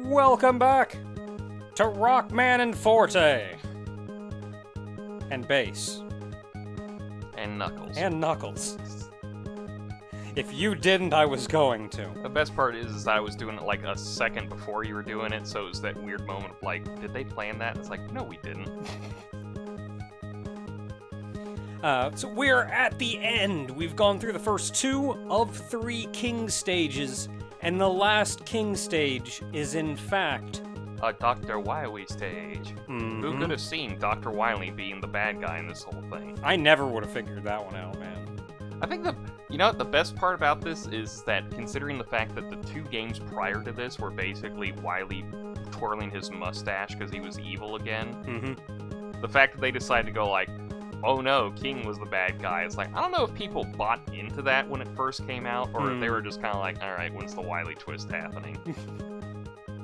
Welcome back to Rockman and Forte. And Bass. And Knuckles. And Knuckles. If you didn't, I was going to. The best part is I was doing it like a second before you were doing it, so it was that weird moment of like, did they plan that? It's like, no, we didn't. So we're at the end. We've gone through the first 2 of 3 King stages, and the last King stage is in fact A Dr. Wily stage. Mm-hmm. Who could have seen Dr. Wily being the bad guy in this whole thing? I never would have figured that one out, man. I think the best part about this is that considering the fact that the 2 games prior to this were basically Wily twirling his mustache because he was evil again, the fact that they decided to go like, oh no, King was the bad guy. It's like, I don't know if people bought into that when it first came out, or if they were just kind of like, alright, when's the Wily twist happening?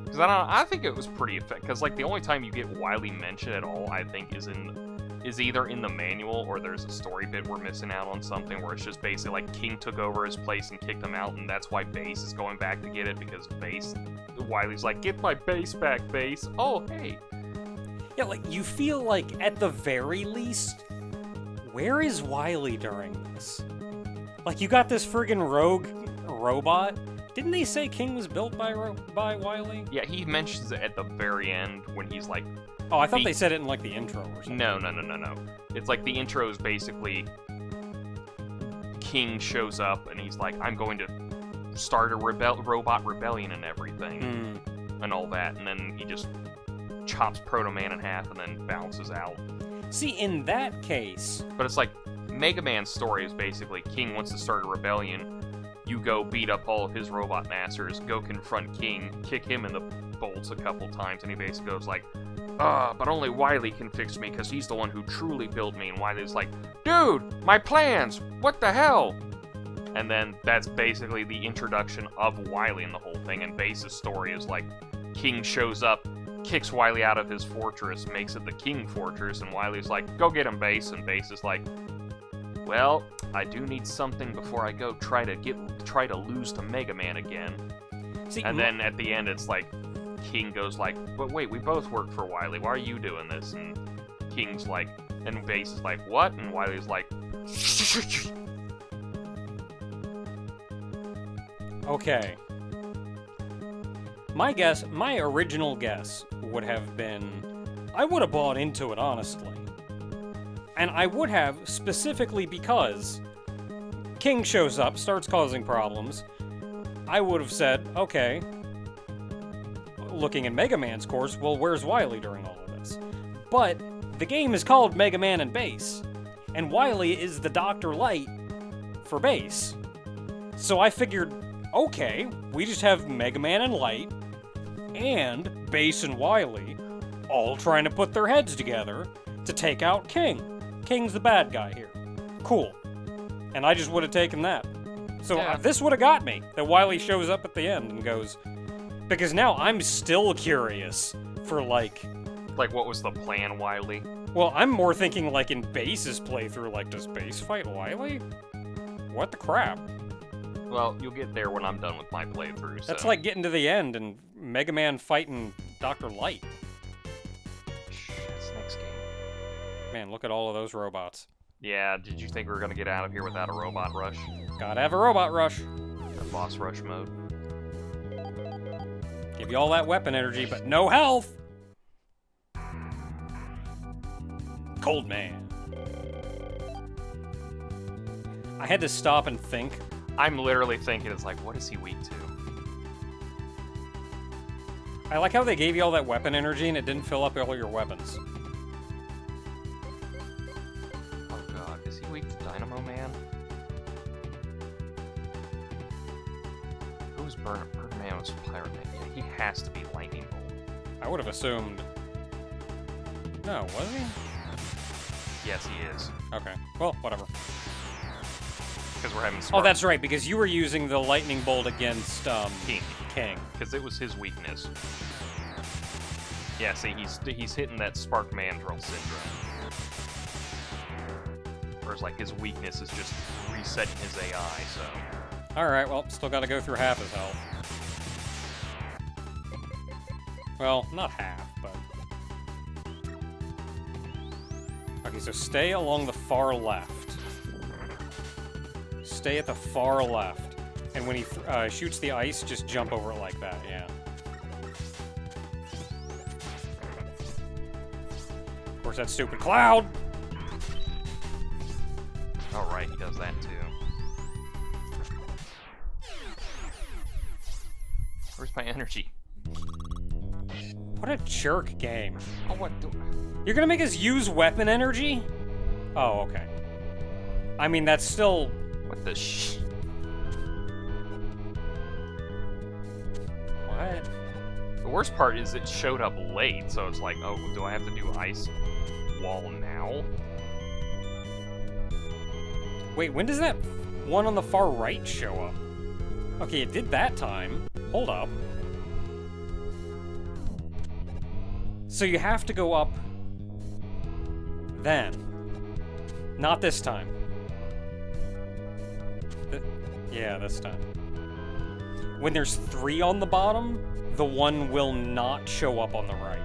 Because I think it was pretty effective, because like the only time you get Wily mentioned at all, I think, is either in the manual, or there's a story bit we're missing out on something, where it's just basically like King took over his place and kicked him out, and that's why Bass is going back to get it, because Wily's like, get my Bass back, Bass! Oh, hey! Yeah, like, you feel like, at the very least, where is Wily during this? Like, you got this friggin' rogue robot. Didn't they say King was built by Wily? Yeah, he mentions it at the very end when he's like... Oh, I thought they said it in, like, the intro or something. No. It's like the intro is basically... King shows up and he's like, I'm going to start a robot rebellion and everything. And all that. And then he just chops Proto Man in half and then bounces out. See, in that case... But it's like, Mega Man's story is basically King wants to start a rebellion, you go beat up all of his robot masters, go confront King, kick him in the bolts a couple times, and he basically goes like, but only Wily can fix me because he's the one who truly built me, and Wily's like, dude, my plans, what the hell? And then that's basically the introduction of Wily in the whole thing, and Bass's story is like, King shows up, kicks Wily out of his fortress, makes it the King Fortress, and Wily's like, go get him, Bass, and Bass is like, well, I do need something before I go try to lose to Mega Man again. See, and then at the end it's like, King goes like, but wait, we both work for Wily, why are you doing this? And King's like, and Bass is like, what? And Wily's like, okay. My original guess would have been, I would have bought into it, honestly. And I would have, specifically because King shows up, starts causing problems. I would have said, okay, looking at Mega Man's course, well, where's Wily during all of this? But the game is called Mega Man and Bass, and Wily is the Dr. Light for Bass. So I figured, okay, we just have Mega Man and Light, and Bass and Wily all trying to put their heads together to take out King. King's the bad guy here. Cool. And I just would have taken that. So this would have got me, that Wily shows up at the end and goes... Because now I'm still curious for, like... Like, what was the plan, Wily? Well, I'm more thinking, like, in Bass's playthrough, like, does Bass fight Wily? What the crap? Well, you'll get there when I'm done with my playthrough, so... That's like getting to the end and Mega Man fighting Dr. Light. That's next game. Man, look at all of those robots. Yeah, did you think we were gonna get out of here without a robot rush? Gotta have a robot rush. A boss rush mode. Give you all that weapon energy, but no health! Cold Man. I had to stop and think. I'm literally thinking, it's like, what is he weak to? I like how they gave you all that weapon energy and it didn't fill up all your weapons. Oh god, is he weak to Dynamo Man? Who's Burner Man was Pirate Man? Yeah, he has to be Lightning Bolt. I would have assumed... No, was he? Yes, he is. Okay, well, whatever. Because we're having Oh, that's right, because you were using the Lightning Bolt against, King. Because it was his weakness. Yeah, see, he's hitting that Spark Mandrill syndrome. Whereas, like, his weakness is just resetting his AI, so... Alright, well, still gotta go through half his health. Well, not half, but... Okay, so stay along the far left. Stay at the far left. And when he shoots the ice, just jump over it like that, yeah. Of course, that stupid cloud! Oh, right, he does that too. Where's my energy? What a jerk game. Oh, what do... You're gonna make us use weapon energy? Oh, okay. I mean, that's still... What the sh... What? The worst part is it showed up late, so it's like, oh, do I have to do ice wall now? Wait, when does that one on the far right show up? Okay, it did that time. Hold up. So you have to go up then. Not this time. Yeah, this time. When there's 3 on the bottom, the one will not show up on the right.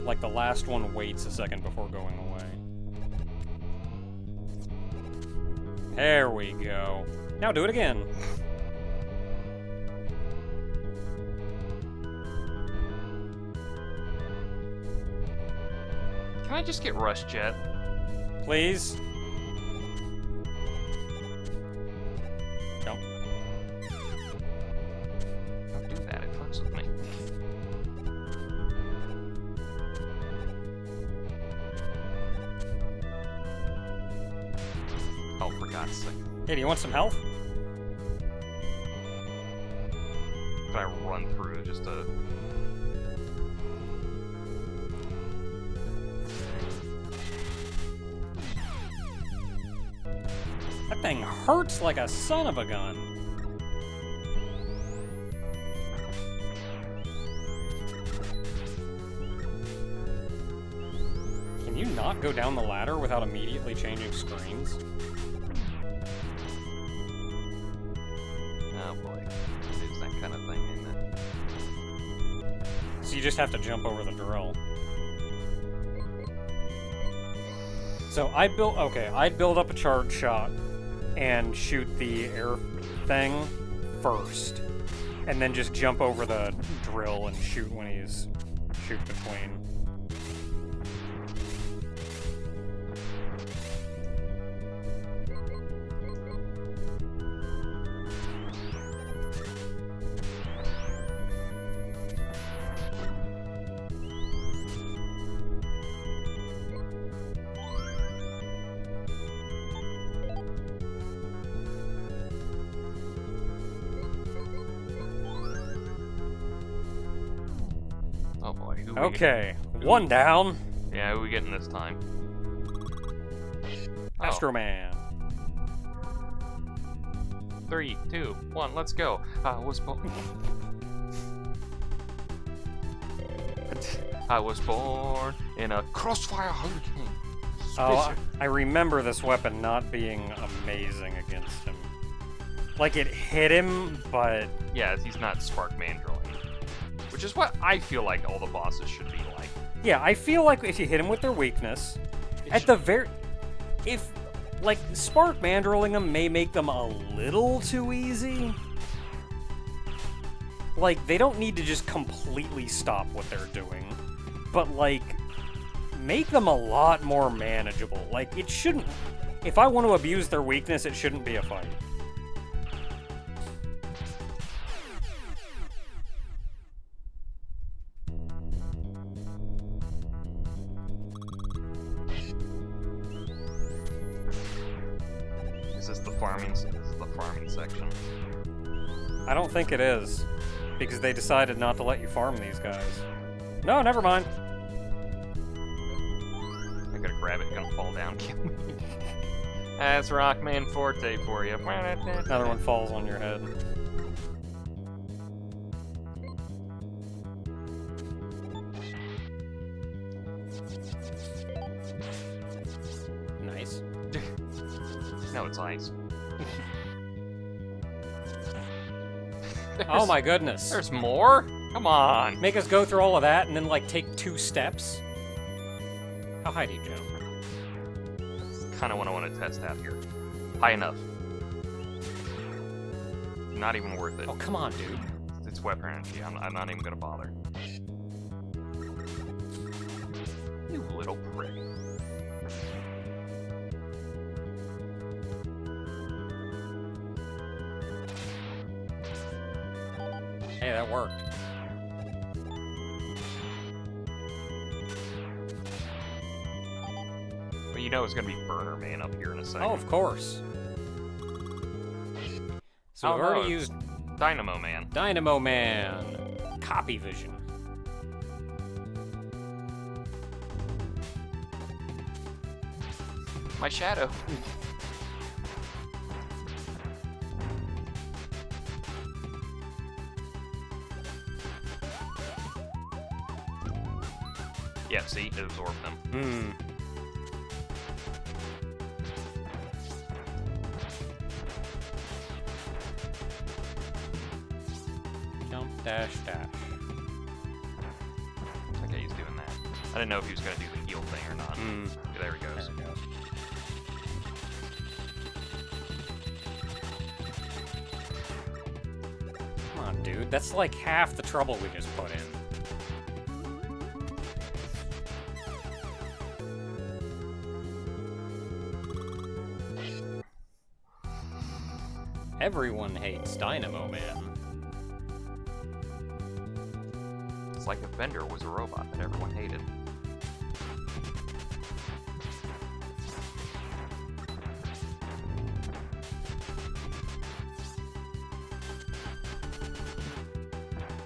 Like the last one waits a second before going away. There we go. Now do it again. Can I just get Rush Jet? Please? Don't. Don't do that, it fucks with me. Oh, for God's sake. Hey, do you want some health? Can I run through just a... That thing hurts like a son of a gun. Can you not go down the ladder without immediately changing screens? Oh boy. It's that kind of thing, isn't it? So you just have to jump over the drill. So I'd build up a charge shot and shoot the air thing first. And then just jump over the drill and shoot when he's shoot between. Oh boy, who we Okay, one down. Yeah, who we getting this time? Astro Man. 3, 2, 1, let's go. I was born. I was born in a crossfire hurricane. Oh, I remember this weapon not being amazing against him. Like, it hit him, but... Yeah, he's not Spark Mandrilling. Which is what I feel like all the bosses should be like. Yeah, I feel like if you hit him with their weakness, at the very... If, like, Spark Mandrilling them may make them a little too easy. Like, they don't need to just completely stop what they're doing. But, like, make them a lot more manageable. Like, it shouldn't... If I want to abuse their weakness, it shouldn't be a fight. This is the farming section. I don't think it is. Because they decided not to let you farm these guys. No, never mind. I gotta grab it, gonna fall down, kill me. That's Rockman Forte for you. Another one falls on your head. Nice. No, it's ice. Oh my goodness. There's more? Come on. Make us go through all of that and then, like, take 2 steps? How high do you jump? Kind of what I want to test out here. High enough. Not even worth it. Oh, come on, dude. It's weapon energy. I'm not even gonna bother. You little prick. Hey, that worked. Well, you know it's gonna be Burner Man up here in a second. Oh, of course. So we've already used Dynamo Man. Dynamo Man. Copy vision. My shadow. Yeah, see? It absorbed them. Jump, dash, dash. Okay, he's doing that. I didn't know if he was going to do the heal thing or not. Okay, there he goes. There we go. Come on, dude. That's like half the trouble we just put in. Everyone hates Dynamo Man. It's like if Bender was a robot that everyone hated.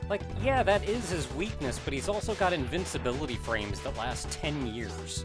Like, yeah, that is his weakness, but he's also got invincibility frames that last 10 years.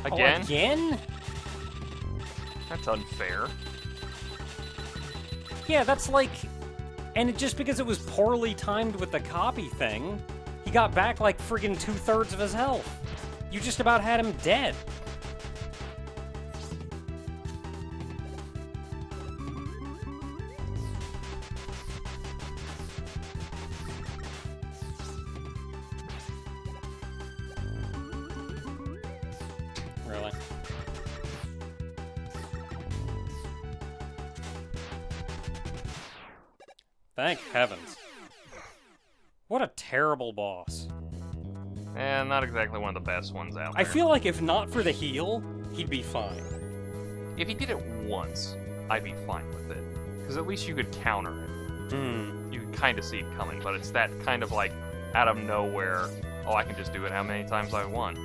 Again? Oh, again? That's unfair. Yeah, that's like... And just because it was poorly timed with the copy thing, he got back like friggin' 2/3 of his health. You just about had him dead. Really? Thank heavens. What a terrible boss. And not exactly one of the best ones out there. I feel like if not for the heal, he'd be fine. If he did it once, I'd be fine with it. Because at least you could counter it. You could kind of see it coming, but it's that kind of like, out of nowhere, oh, I can just do it how many times I want.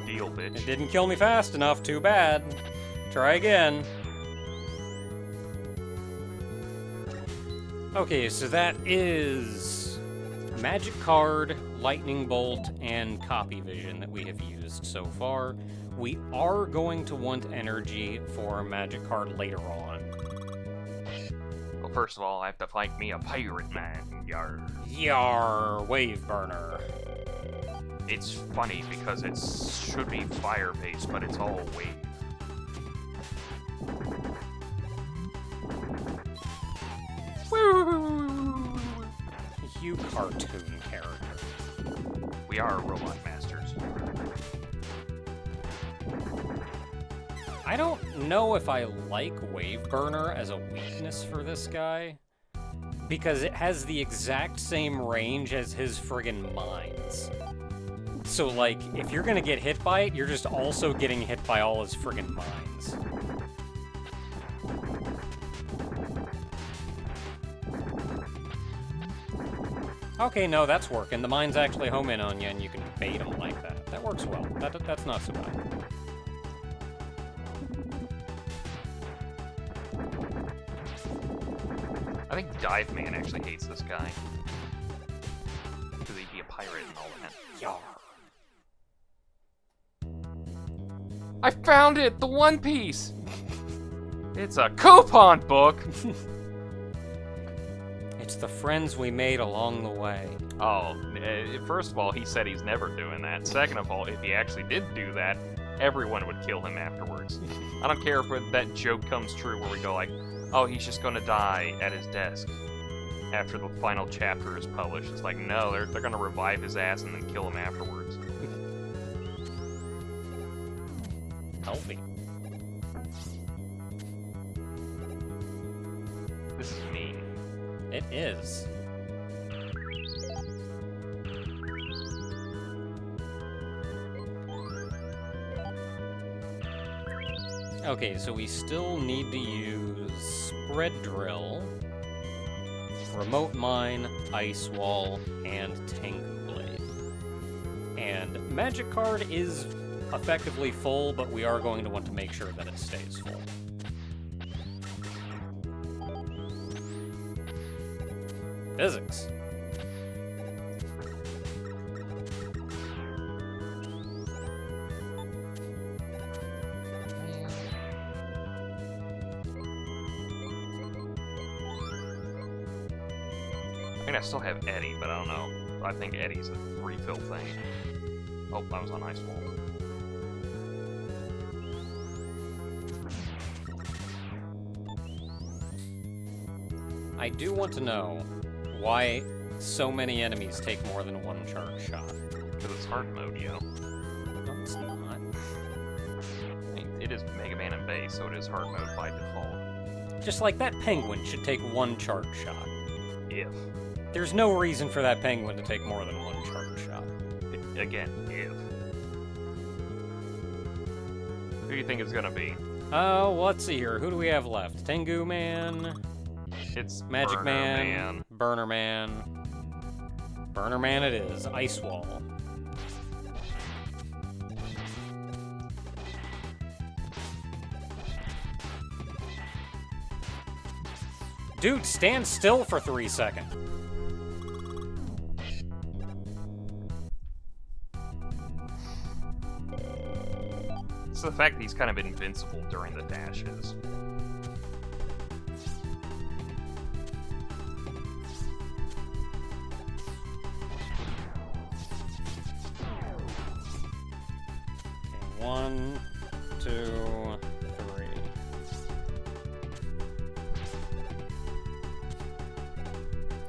Deal, bitch. It didn't kill me fast enough, too bad. Try again. Okay, so that is Magic Card, Lightning Bolt, and Copy Vision that we have used so far. We are going to want energy for Magic Card later on. Well, first of all, I have to fight me a pirate man. Yar. Yar, Wave Burner. It's funny because it should be fire-based, but it's all wave. You cartoon character. We are robot masters. I don't know if I like Wave Burner as a weakness for this guy, because it has the exact same range as his friggin' mines. So, like, if you're gonna get hit by it, you're just also getting hit by all his friggin' mines. Okay, no, that's working. The mines actually home in on you, and you can bait them like that. That works well. That's not so bad. I think Dive Man actually hates this guy. Because he'd be a pirate and all that. Yar. I found it! The One Piece! It's a coupon book! It's the friends we made along the way. Oh, first of all, he said he's never doing that. Second of all, if he actually did do that, everyone would kill him afterwards. I don't care if that joke comes true where we go like, oh, he's just gonna die at his desk after the final chapter is published. It's like, no, they're gonna revive his ass and then kill him afterwards. Healthy. This is mean. It is. Okay, so we still need to use Spread Drill, Remote Mine, Ice Wall, and Tengu Blade. And Magic Card is effectively full, but we are going to want to make sure that it stays full. Physics. I mean, I still have Eddie, but I don't know. I think Eddie's a refill thing. Oh, I was on Ice Wall. I do want to know why so many enemies take more than one charge shot. Because it's hard mode, yo. No, it's not. I mean, it is Mega Man and base, so it is hard mode by default. Just like that penguin should take one charge shot. If. There's no reason for that penguin to take more than one charge shot. Again, if. Who do you think it's gonna be? Oh, let's see here. Who do we have left? Tengu Man, It's Magic Burner Man, Burner Man. Burner Man it is. Ice Wall. Dude, stand still for 3 seconds. It's the fact that he's kind of invincible during the dashes. Okay, 1, 2, 3.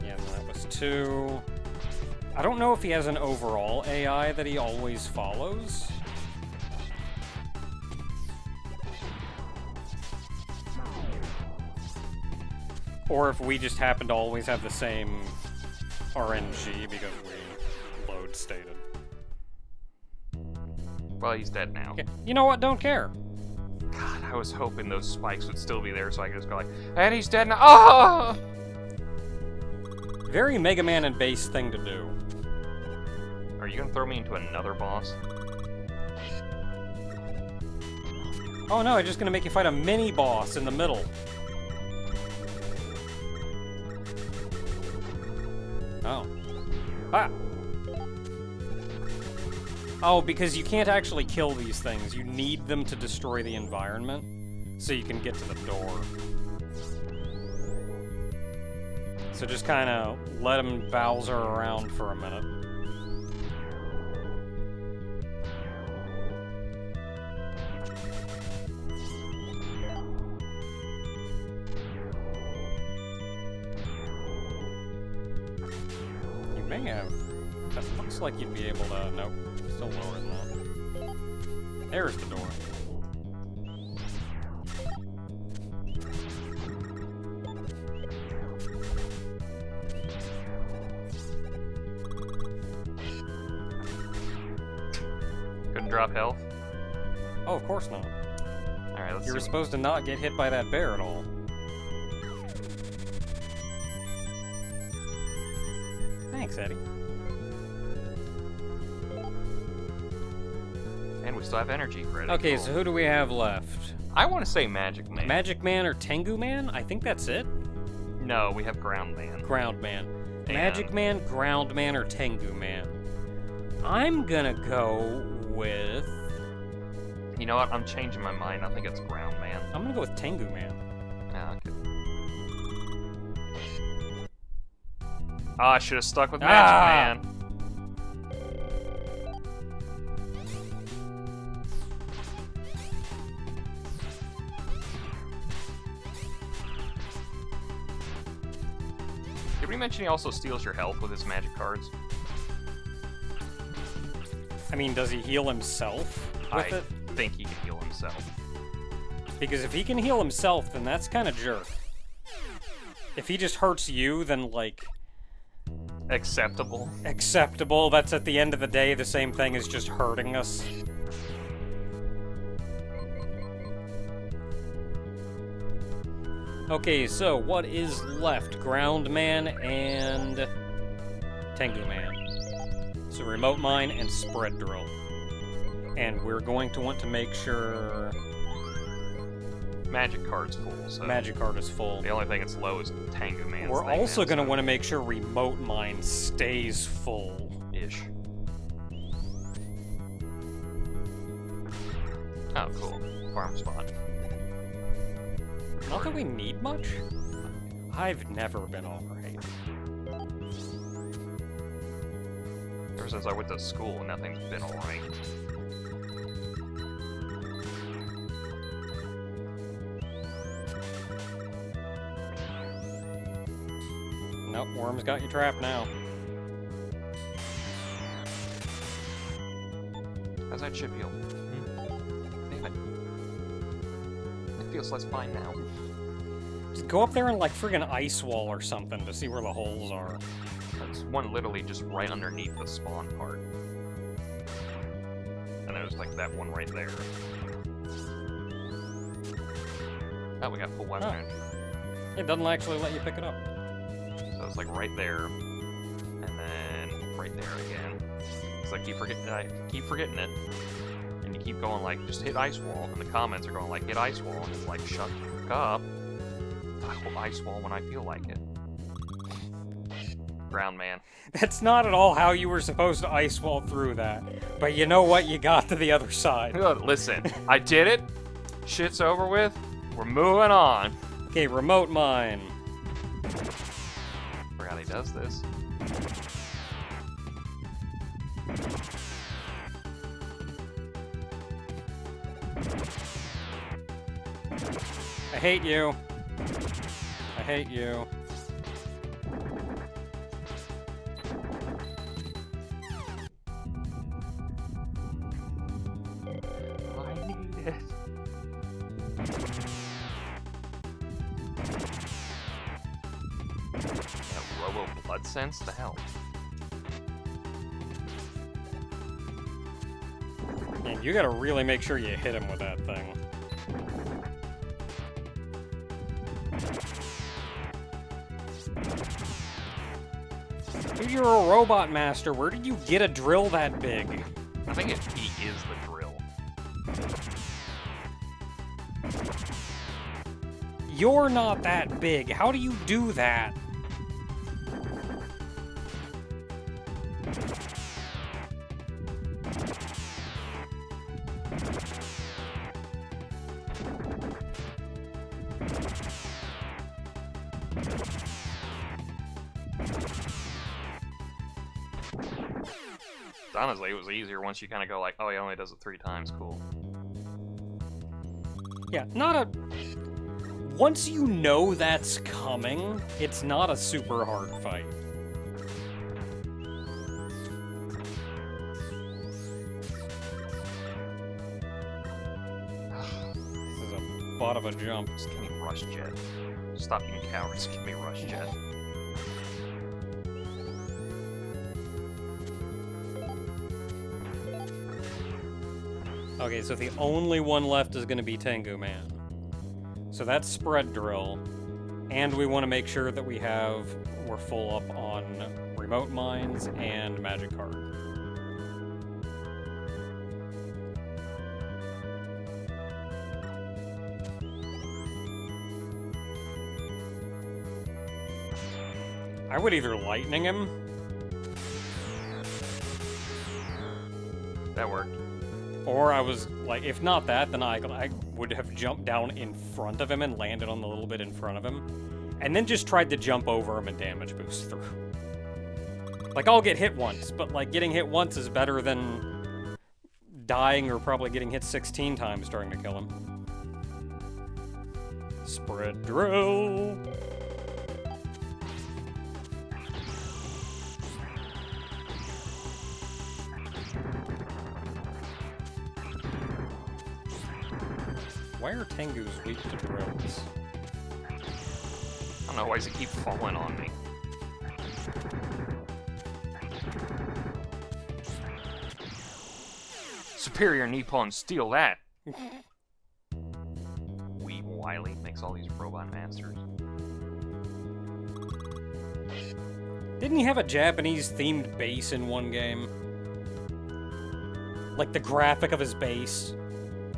Yeah, and that was 2. I don't know if he has an overall AI that he always follows. Or if we just happen to always have the same RNG because we load stated. Well, he's dead now. Okay. You know what? Don't care. God, I was hoping those spikes would still be there so I could just go like, and he's dead now. Oh! Very Mega Man and base thing to do. Are you gonna throw me into another boss? Oh no, I'm just gonna make you fight a mini boss in the middle. Oh. Ah! Oh, because you can't actually kill these things. You need them to destroy the environment so you can get to the door. So just kind of let them Bowser around for a minute. You may have. That looks like you'd be able to. Nope. Still lower than that. There's the door. Couldn't drop health? Oh, of course not. Alright, let's You were see. supposed to not get hit by that bear at all. Thanks, Thanks, Eddie. And we still have energy credit. Okay, cool. so who do we have left? I want to say Magic Man. Magic Man or Tengu Man? I think that's it. No, we have Ground Man. Ground Man. And- Magic Man, Ground Man, or Tengu Man? I'm gonna go with... You know what? I'm changing my mind. I think it's Ground Man. I'm gonna go with Tengu Man. Ah, okay. I should have stuck with Magic Man. Did we mention he also steals your health with his magic cards? I mean, does he heal himself with it? I think he can heal himself. Because if he can heal himself, then that's kind of jerk. If he just hurts you, then, like... Acceptable. Acceptable. That's at the end of the day the same thing as just hurting us. Okay, so what is left? Ground Man and Tengu Man. So Remote Mine and Spread Drill. And we're going to want to make sure Magic card's full, so... Magic card is full. The only thing that's low is Tengu Man's We're thing also now, going to so- want to make sure Remote Mine stays full. Ish. Oh, cool. Farm spot. Not that we need much. I've never been alright. Ever since I went to school, nothing's been alright. Nope, Worm's got you trapped now. How's that chip heal? Damn it. It feels less fine now. Just go up there and, like, friggin' ice wall or something to see where the holes are. There's one literally just right underneath the spawn part. And there's like that one right there. Oh, we got full weapon. It doesn't actually let you pick it up. So it's like right there. And then right there again. It's like I keep forgetting it. And you keep going like, just hit ice wall. And the comments are going like, hit ice wall. And it's like, shut the fuck up. I will ice wall when I feel like it. Ground Man. That's not at all how you were supposed to ice wall through that. But you know what? You got to the other side. Listen, I did it. Shit's over with. We're moving on. Okay, Remote Mine. Forgot he does this. I hate you. I hate you. I need it. That Robo Blood Sense? The hell? And you gotta really make sure you hit him with that thing. Dude, you're a robot master. Where did you get a drill that big? I think he is the drill. You're not that big. How do you do that? Honestly, it was easier once you kind of go like, oh, he only does it 3 times. Cool. Yeah, not a... Once you know that's coming, it's not a super hard fight. This is a butt of a jump. Just give me Rush Jet. Stop being cowards. Give me Rush Jet. Okay, so the only one left is going to be Tengu Man. So that's Spread Drill. And we want to make sure that we're full up on remote mines, and magic card. I would either lightning him. That worked. Or I was like, if not that, then I would have jumped down in front of him and landed on the little bit in front of him. And then just tried to jump over him and damage boost through. Like, I'll get hit once, but like getting hit once is better than dying or probably getting hit 16 times trying to kill him. Spread drill! Why are Tengus weak to drills? I don't know, why does it keep falling on me? Superior Nippon, steal that! Wily makes all these robot masters. Didn't he have a Japanese-themed base in one game? Like, the graphic of his base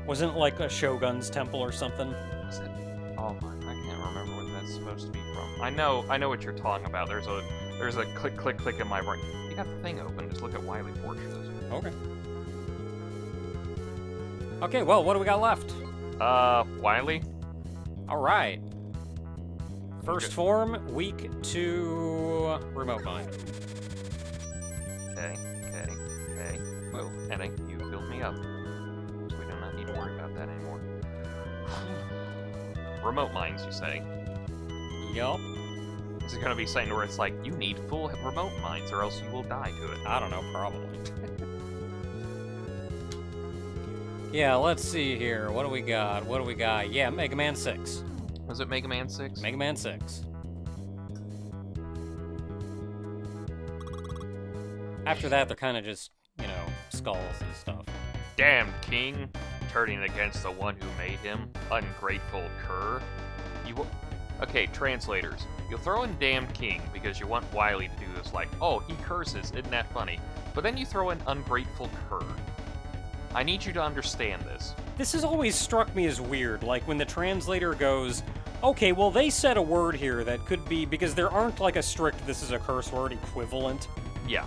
wasn't it like a Shogun's temple or something? Is it? Oh my, I can't remember what that's supposed to be from. I know what you're talking about. There's a click, click, click in my brain. You got the thing open, just look at Wily Fortunes. Okay. Okay, well, what do we got left? Wily? Alright. First form, weak to remote mine. Okay. Well, Eddie, you filled me up. So we do not need to worry about that anymore. Remote mines, you say? Yup. Is it gonna be something where it's like, you need full remote mines or else you will die to it? I don't know, probably. Yeah, let's see here. What do we got? Yeah, Mega Man 6. Was it Mega Man 6? Mega Man 6. After that, they're kind of just, you know, skulls and stuff. Damn king, turning against the one who made him, ungrateful cur. Okay, translators. You'll throw in damn king because you want Wily to do this like, oh, he curses, isn't that funny? But then you throw in ungrateful cur. I need you to understand this. This has always struck me as weird, like when the translator goes, okay, well they said a word here that could be, because there aren't like a strict this is a curse word equivalent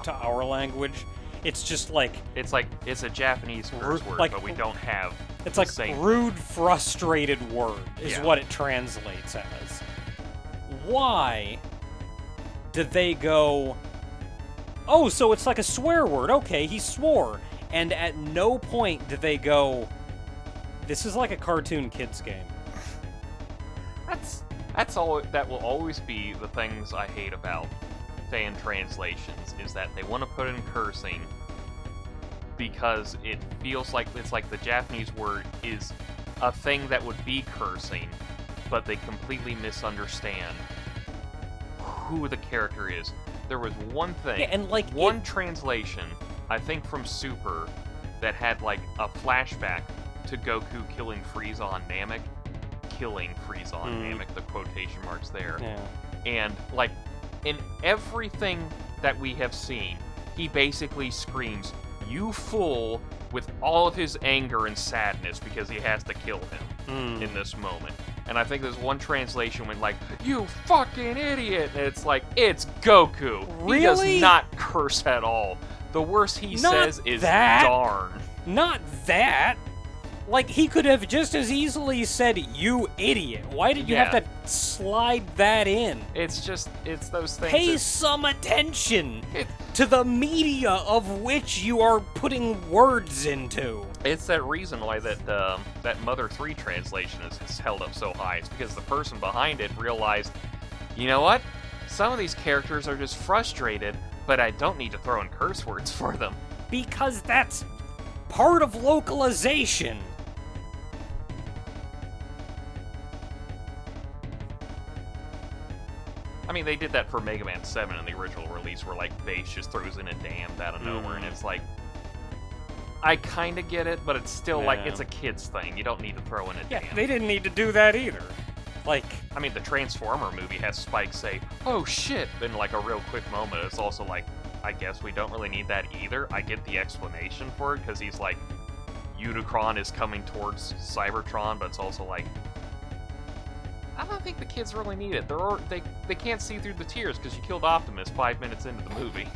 to our language. It's just like... It's a Japanese curse word, like, but we don't have it's like same rude, frustrated word is what it translates as. Why did they go, oh, so it's like a swear word, okay, he swore. And at no point did they go, this is like a cartoon kids game. That's all. That will always be the things I hate about fan translations, is that they want to put in cursing because it feels like it's like the Japanese word is a thing that would be cursing, but they completely misunderstand who the character is. There was one thing, and like one translation, I think from Super, that had like a flashback to Goku killing Frieza on Namek. Killing Frieza on Namek, the quotation marks there. Yeah. And like in everything that we have seen, he basically screams, "You fool," with all of his anger and sadness because he has to kill him in this moment. And I think there's one translation when like, "You fucking idiot," and it's like, it's Goku. Really? He does not curse at all. The worst he says is darn. Not that. Like, he could have just as easily said, "You idiot." Why did you have to slide that in? It's those things. Pay some attention to the media of which you are putting words into. It's that reason why that Mother 3 translation is held up so high. It's because the person behind it realized, you know what? Some of these characters are just frustrated, but I don't need to throw in curse words for them. Because that's part of localization. I mean, they did that for Mega Man 7 in the original release, where, like, Bass just throws in a damned out of nowhere, and it's like, I kind of get it, but it's still, like, it's a kid's thing. You don't need to throw in a damned. They didn't need to do that either. Like, I mean, the Transformer movie has Spike say, "Oh shit," in like a real quick moment. It's also like, I guess we don't really need that either. I get the explanation for it, because he's like, Unicron is coming towards Cybertron, but it's also like, I don't think the kids really need it. They can't see through the tears because you killed Optimus 5 minutes into the movie.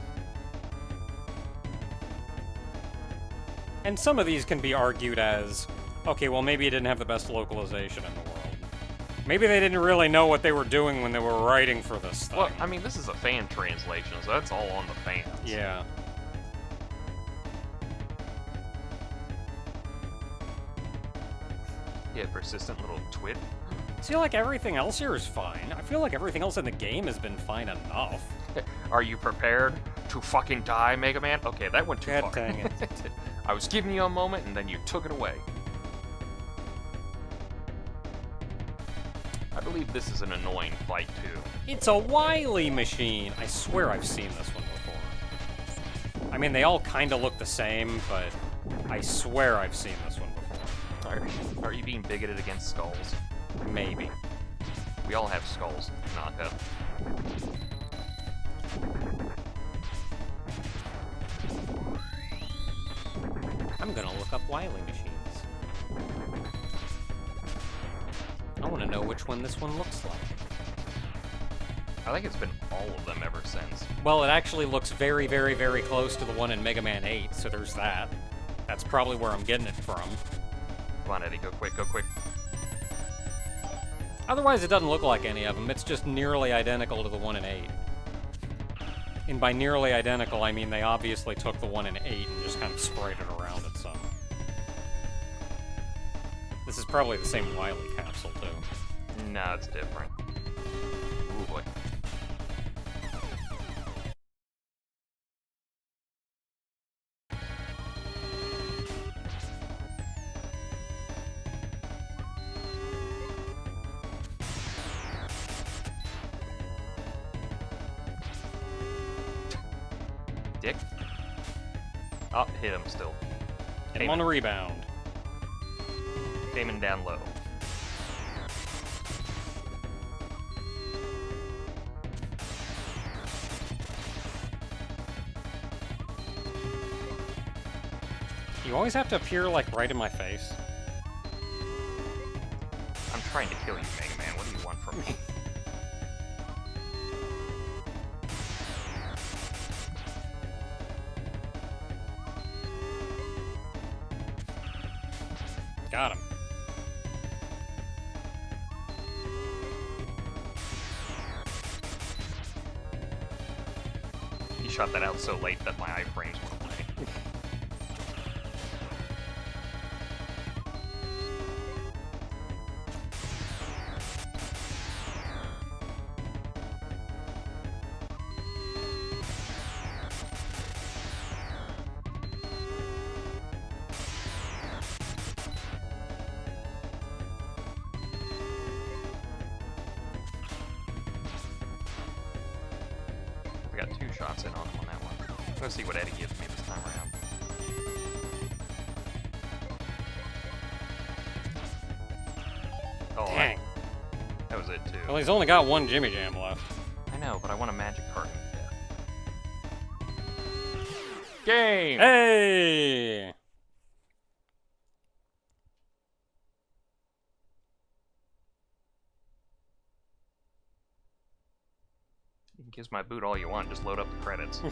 and some of these can be argued as, okay, well, maybe it didn't have the best localization in the world. Maybe they didn't really know what they were doing when they were writing for this thing. Well, I mean, this is a fan translation, so that's all on the fans. Yeah. Yeah, persistent little twit. See, like, everything else here is fine. I feel like everything else in the game has been fine enough. Are you prepared to fucking die, Mega Man? Okay, that went too God far. dang it. I was giving you a moment, and then you took it away. I believe this is an annoying fight, too. It's a Wily machine! I swear I've seen this one before. I mean, they all kind of look the same, but I swear I've seen this one before. Are you being bigoted against skulls? Maybe. We all have skulls, Naka. I'm gonna look up Wily machines. I want to know which one this one looks like. I think it's been all of them ever since. Well, it actually looks very, very, very close to the one in Mega Man 8, so there's that. That's probably where I'm getting it from. Come on, Eddie, go quick, go quick. Otherwise, it doesn't look like any of them. It's just nearly identical to the one in 8. And by nearly identical, I mean they obviously took the one in 8 and just kind of sprayed it around it some. This is probably the same Wily capsule, too. No, it's different. Ooh, boy. Dick. Oh, hit him still. Hit him on the rebound. Came in down low. You always have to appear, like, right in my face. I'm trying to kill you, Mega Man. What do you want from me? Got him. He shot that out so late that my iframes went away. We got 2 shots in on that one. Let's see what Eddie gives me this time around. Oh, Dang. that was it too. Well, he's only got one Jimmy Jam left. I know, but I want a magic card in death. Game! Hey! You can kiss my boot all you want, just load up the credits.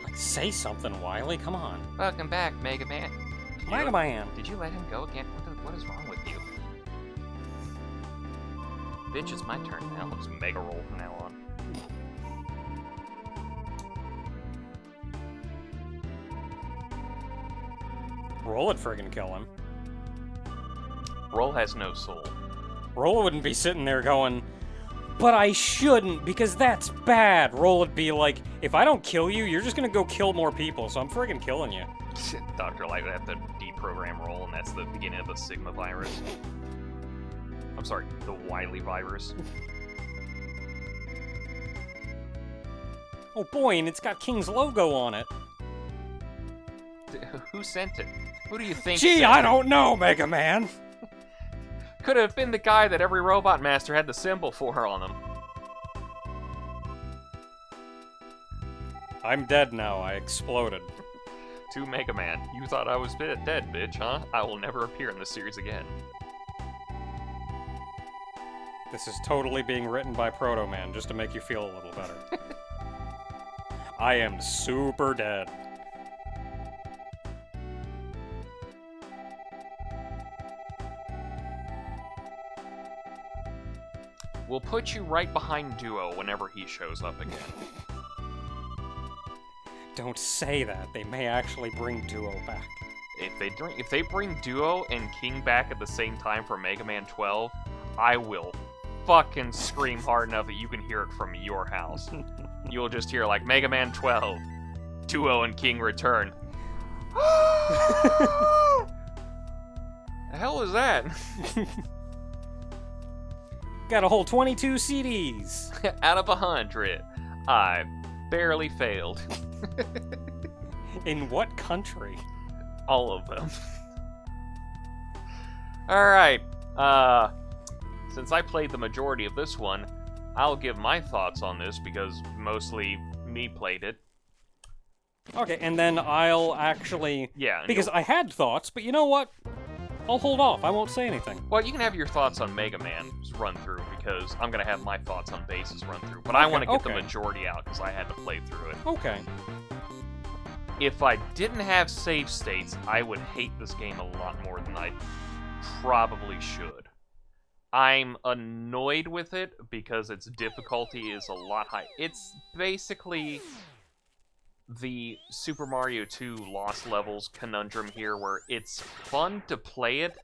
Like, say something, Wily. Come on. Welcome back, Mega Man. Mega Man. Did you let him go again? What is wrong with you? Bitch, it's my turn now. Let's mega roll from now on. Roll it friggin' kill him. Roll has no soul. Roll wouldn't be sitting there going, but I shouldn't, because that's bad. Roll would be like, if I don't kill you, you're just gonna go kill more people, so I'm friggin' killing you. Dr. Light would have to deprogram Roll, and that's the beginning of the Sigma virus. I'm sorry, the Wily virus. Oh boy, and it's got King's logo on it. Who sent it? Who do you think Gee, sent I it? don't know, Mega Man. could have been the guy that every Robot Master had the symbol for on him. I'm dead now. I exploded. To Mega Man, you thought I was dead, bitch, huh? I will never appear in this series again. This is totally being written by Proto Man just to make you feel a little better. I am super dead. We'll put you right behind Duo whenever he shows up again. Don't say that. They may actually bring Duo back. If they bring Duo and King back at the same time for Mega Man 12, I will fucking scream hard enough that you can hear it from your house. You'll just hear like Mega Man 12, Duo and King return. The hell is that? Got a whole 22 CDs. Out of 100, I barely failed. In what country? All of them. Alright, since I played the majority of this one, I'll give my thoughts on this because mostly me played it. Okay, and then I'll actually... Yeah. Because I had thoughts, but you know what? I'll hold off. I won't say anything. Well, you can have your thoughts on Mega Man's run-through because I'm going to have my thoughts on Base's run-through. But I want to get the majority out because I had to play through it. Okay. If I didn't have save states, I would hate this game a lot more than I probably should. I'm annoyed with it because its difficulty is a lot high. It's basically the Super Mario 2 Lost Levels conundrum here, where it's fun to play it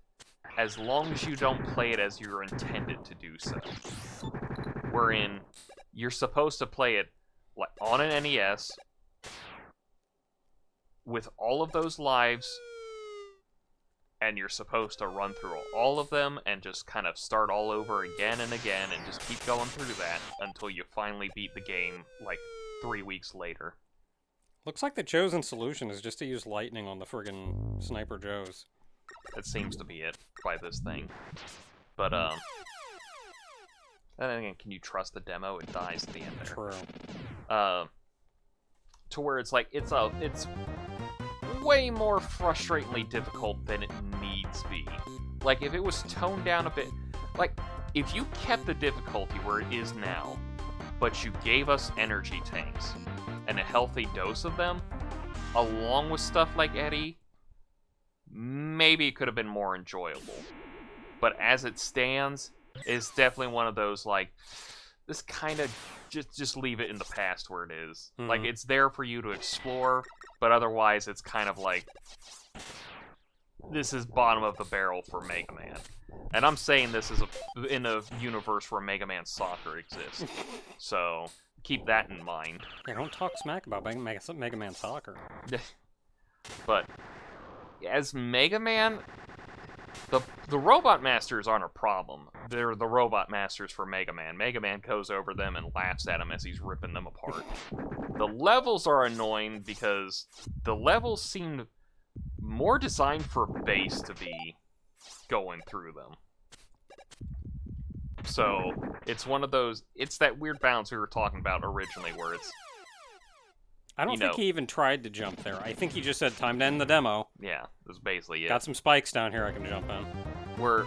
as long as you don't play it as you're intended to do so. Wherein you're supposed to play it like on an NES with all of those lives, and you're supposed to run through all of them and just kind of start all over again and again and just keep going through that until you finally beat the game like 3 weeks later. Looks like the chosen solution is just to use lightning on the friggin' Sniper Joes. That seems to be it by this thing. But, and again, can you trust the demo? It dies at the end there. True. To where it's like, it's way more frustratingly difficult than it needs be. Like, if it was toned down a bit, like, if you kept the difficulty where it is now, but you gave us energy tanks and a healthy dose of them, along with stuff like Eddie, maybe it could have been more enjoyable. But as it stands, it's definitely one of those, like, this kind of just leave it in the past where it is. Mm-hmm. Like, it's there for you to explore, but otherwise it's kind of like, this is bottom of the barrel for Mega Man. And I'm saying this is in a universe where Mega Man Soccer exists. So, keep that in mind. Yeah, don't talk smack about Mega Man Soccer. But, as Mega Man, the Robot Masters aren't a problem. They're the Robot Masters for Mega Man. Mega Man goes over them and laughs at him as he's ripping them apart. The levels are annoying because the levels seem more designed for Base to be going through them. So, it's one of those, it's that weird balance we were talking about originally where it's, I don't think he even tried to jump there. I think he just said, time to end the demo. Yeah, that's basically it. Got some spikes down here I can jump in. Where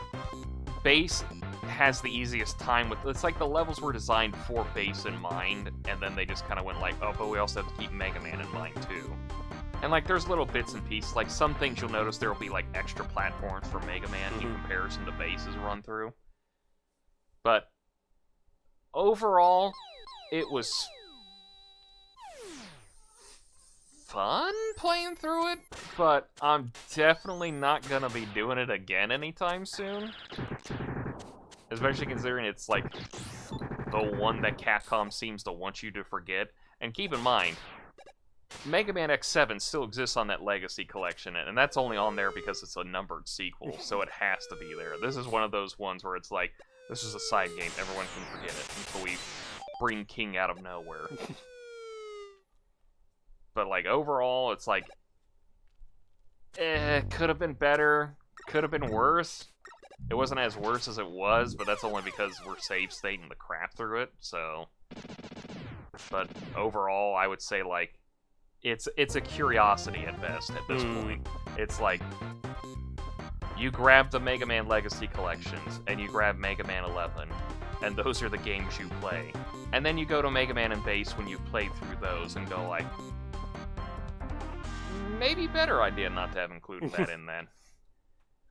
Base has the easiest time with, it's like the levels were designed for Base in mind, and then they just kind of went like, oh, but we also have to keep Mega Man in mind too. And like, there's little bits and pieces, like some things you'll notice there will be like extra platforms for Mega Man in comparison to Base's run through. But overall, it was fun playing through it, but I'm definitely not gonna be doing it again anytime soon. Especially considering it's like the one that Capcom seems to want you to forget. And keep in mind, Mega Man X7 still exists on that Legacy Collection, and that's only on there because it's a numbered sequel, so it has to be there. This is one of those ones where it's like, this is a side game, everyone can forget it until we bring King out of nowhere. But, like, overall, it's like, could have been better, could have been worse. It wasn't as worse as it was, but that's only because we're save stating the crap through it, so... But overall, I would say, like, it's a curiosity at best at this point. It's like, you grab the Mega Man Legacy Collections, and you grab Mega Man 11, and those are the games you play. And then you go to Mega Man and Base when you've played through those and go like, maybe better idea not to have included that in then.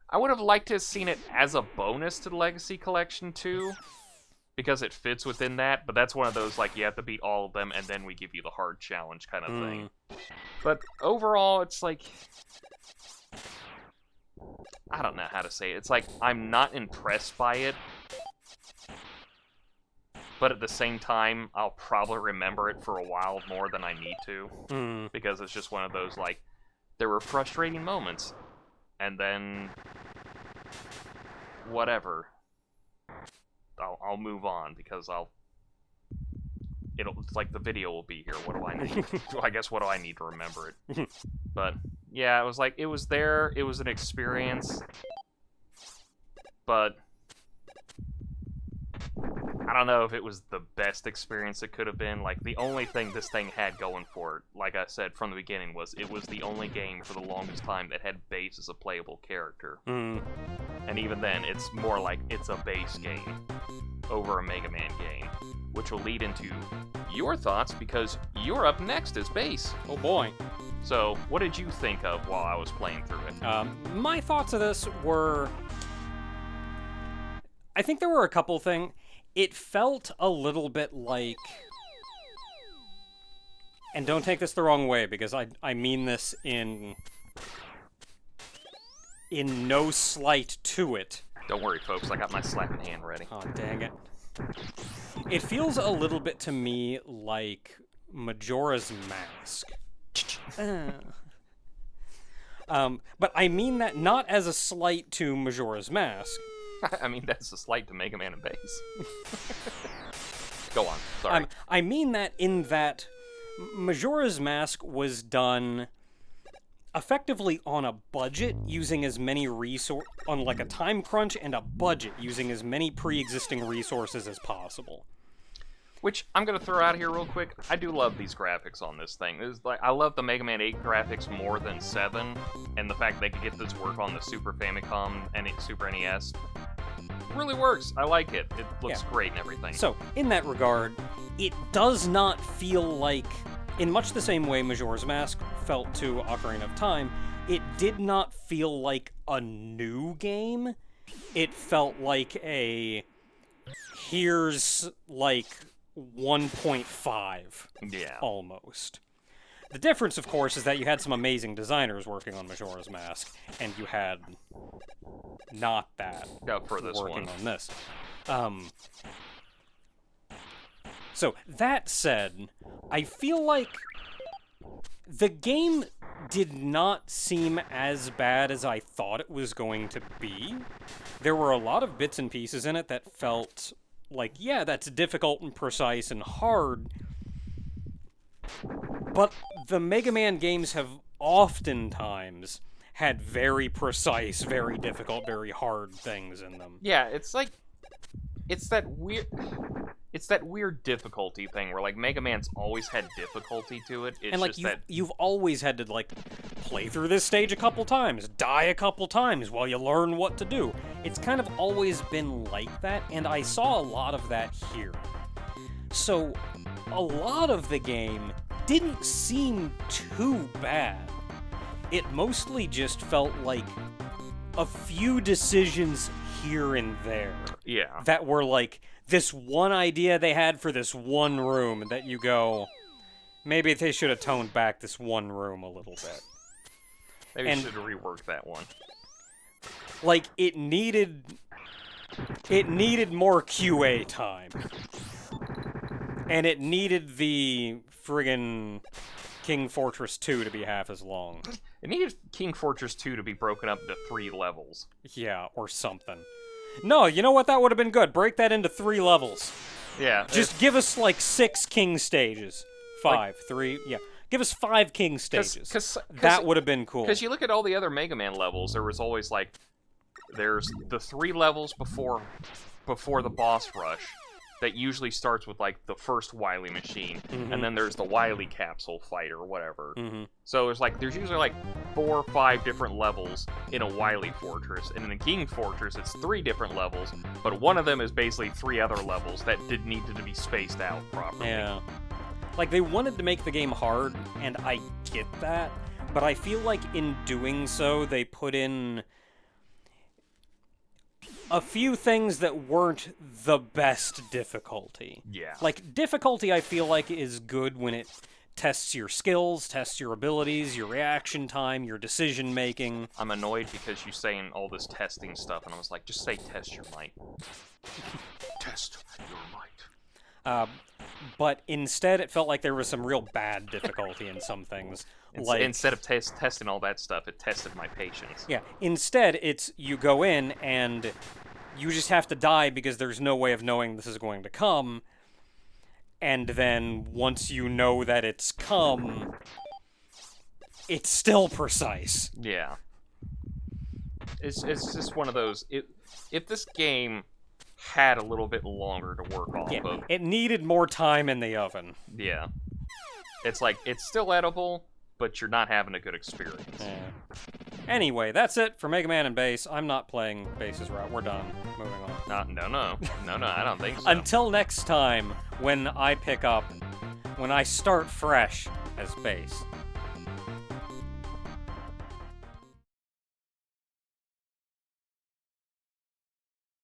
I would have liked to have seen it as a bonus to the Legacy Collection too, because it fits within that, but that's one of those, like, you have to beat all of them and then we give you the hard challenge kind of thing. But overall, it's like, I don't know how to say it. It's like, I'm not impressed by it, but at the same time, I'll probably remember it for a while more than I need to, because it's just one of those, like, there were frustrating moments, and then whatever. I'll move on, because it's like the video will be here. What do I need? I guess what do I need to remember it? But yeah, it was like, it was there, it was an experience, but I don't know if it was the best experience it could have been. Like, the only thing this thing had going for it, like I said from the beginning, was it was the only game for the longest time that had Base as a playable character. And even then, it's more like it's a Base game over a Mega Man game, which will lead into your thoughts, because you're up next as Base. Oh boy. So, what did you think of while I was playing through it? My thoughts of this were... I think there were a couple things. It felt a little bit like... And don't take this the wrong way, because I mean this in no slight to it. Don't worry, folks. I got my slapping hand ready. Oh, dang it. It feels a little bit to me like Majora's Mask. But I mean that not as a slight to Majora's Mask. I mean, that's a slight to Mega Man and Base. Go on, sorry. I mean that in that Majora's Mask was done effectively on a budget, using as many on like a time crunch and a budget, using as many pre-existing resources as possible. Which I'm gonna throw out here real quick. I do love these graphics on this thing. I love the Mega Man 8 graphics more than 7, and the fact they could get this work on the Super Famicom and Super NES really works. I like it. It looks great and everything. So, in that regard, it does not feel like, in much the same way Majora's Mask felt to Ocarina of Time, it did not feel like a new game. It felt like here's like 1.5. Yeah. Almost. The difference, of course, is that you had some amazing designers working on Majora's Mask, and you had not that for this working one. on this. So, that said, I feel like the game did not seem as bad as I thought it was going to be. There were a lot of bits and pieces in it that felt like, yeah, that's difficult and precise and hard, but the Mega Man games have oftentimes had very precise, very difficult, very hard things in them. Yeah, it's like, it's that weird difficulty thing where, like, Mega Man's always had difficulty to it. It's and, like, just you've always had to, like, play through this stage a couple times, die a couple times while you learn what to do. It's kind of always been like that, and I saw a lot of that here. So, a lot of the game didn't seem too bad. It mostly just felt like a few decisions here and there. Yeah. That were like this one idea they had for this one room that you go, maybe they should have toned back this one room a little bit. Maybe you should have reworked that one. Like, it needed more QA time. And it needed the friggin' King Fortress 2 to be half as long. It needed King Fortress 2 to be broken up into 3 levels. Yeah, or something. No, you know what? That would have been good. Break that into 3 levels. Yeah. Just give us, like, 6 king stages. 5, 3, yeah. Give us 5 king stages. That would have been cool. Because you look at all the other Mega Man levels, there was always, like, There's the 3 levels before the boss rush that usually starts with like the first Wily machine, and then there's the Wily capsule fight or whatever. So there's usually like 4 or 5 different levels in a Wily fortress, and in the King fortress it's 3 different levels, but one of them is basically 3 other levels that did need to be spaced out properly. Yeah. Like, they wanted to make the game hard, and I get that, but I feel like in doing so, they put in a few things that weren't the best difficulty. Yeah. Like, difficulty, I feel like, is good when it tests your skills, tests your abilities, your reaction time, your decision-making. I'm annoyed because you're saying all this testing stuff, and I was like, just say test your might. Test your might. But instead, it felt like there was some real bad difficulty in some things. Like, instead of testing all that stuff, it tested my patience. Yeah, instead, it's you go in and you just have to die because there's no way of knowing this is going to come. And then once you know that it's come, it's still precise. Yeah. It's just one of those... If this game had a little bit longer to work off of... It needed more time in the oven. Yeah. It's like, it's still edible, but you're not having a good experience. Yeah. Anyway, that's it for Mega Man and Bass. I'm not playing Bass's route. We're done. Moving on. No, I don't think so. Until next time, when I start fresh as Bass.